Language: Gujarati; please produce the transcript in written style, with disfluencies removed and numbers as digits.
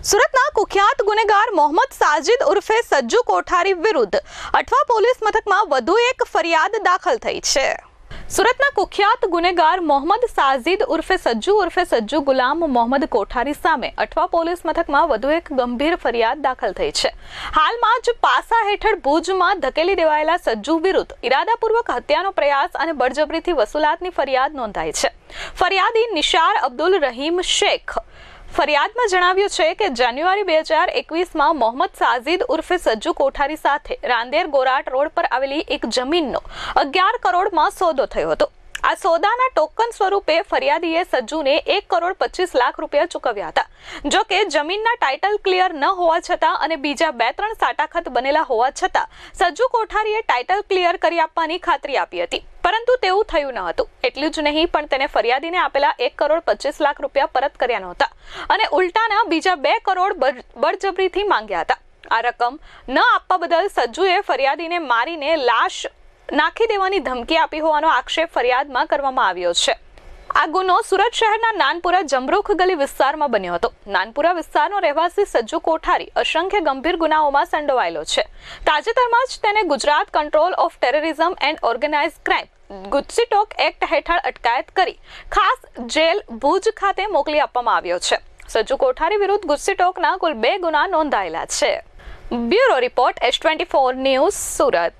સુરતના કુખ્યાત ગુનેગાર મોહમ્મદ સાજિદ ઉર્ફે સજ્જુ કોઠારી વિરુદ્ધ અઠવા પોલીસ મથકમાં વધુ એક ફરિયાદ દાખલ થઈ છે। સુરતના કુખ્યાત ગુનેગાર મોહમ્મદ સાજિદ ઉર્ફે સજ્જુ ગુલામ મોહમ્મદ કોઠારી સામે અઠવા પોલીસ મથકમાં વધુ એક ગંભીર ફરિયાદ દાખલ થઈ છે। હાલમાં જ પાસા હેઠળ ભુજમાં ધકેલી દેવાયેલા સજ્જુ વિરુદ્ધ ઇરાદાપૂર્વક હત્યાનો પ્રયાસ અને બળજબરીથી વસૂલાતની ફરિયાદ નોંધાઈ છે। ફરિયાદી નિશાર અબ્દુલ રહીમ શેખ ફરિયાદમાં જણાવ્યું છે કે જાન્યુઆરી 2021માં મોહમ્મદ સાજિદ ઉર્ફે સજ્જુ કોઠારી સાથે રાંદેર ગોરાટ રોડ પર આવેલી એક જમીનનો 11 કરોડમાં સોદો થયો હતો। આ સોદાના ટોકન સ્વરૂપે ફરિયાદીએ સજ્જુને 1 કરોડ 25 લાખ રૂપિયા ચૂકવ્યા હતા। જો કે જમીનના ટાઇટલ ક્લિયર ન હોવા છતાં અને બીજા 2-3 સાટાખત બનેલા હોવા છતાં સજ્જુ કોઠારીએ ટાઇટલ ક્લિયર કરી આપવાની ખાતરી આપી હતી, પરંતુ તેવું થયું ન હતું। એટલું જ નહીં, પણ તેને ફરિયાદીને આપેલા 1 કરોડ 25 લાખ રૂપિયા પરત કર્યા નહોતા અને ઉલટાના બીજા 2 કરોડ બળજબરીથી માંગ્યા હતા। આ રકમ ન આપવા બદલ સજ્જુએ ફરિયાદીને મારીને લાશ નાખી દેવાની ધમકી આપી હોવાનો આક્ષેપ ફરિયાદમાં કરવામાં આવ્યો છે। આ ગુનો સુરત શહેરના નાનપુરા જમરૂખ ગલી વિસ્તારમાં બન્યો હતો। નાનપુરા વિસ્તારનો રહેવાસી સજ્જુ કોઠારી અસંખ્ય ગંભીર ગુનાઓમાં સંડોવાયેલો છે। તાજેતરમાં જ તેને Gujarat control of terrorism and organise crime GUJCTOC act હેઠળ અટકાયત કરી ખાસ જેલ ભુજ ખાતે મોકલી આપવામાં આવ્યો છે। સજ્જુ કોઠારી વિરુદ્ધ ગુજસીટોકના કુલ 2 ગુના નોંધાયેલા છે। Bureau report S24 news Surat.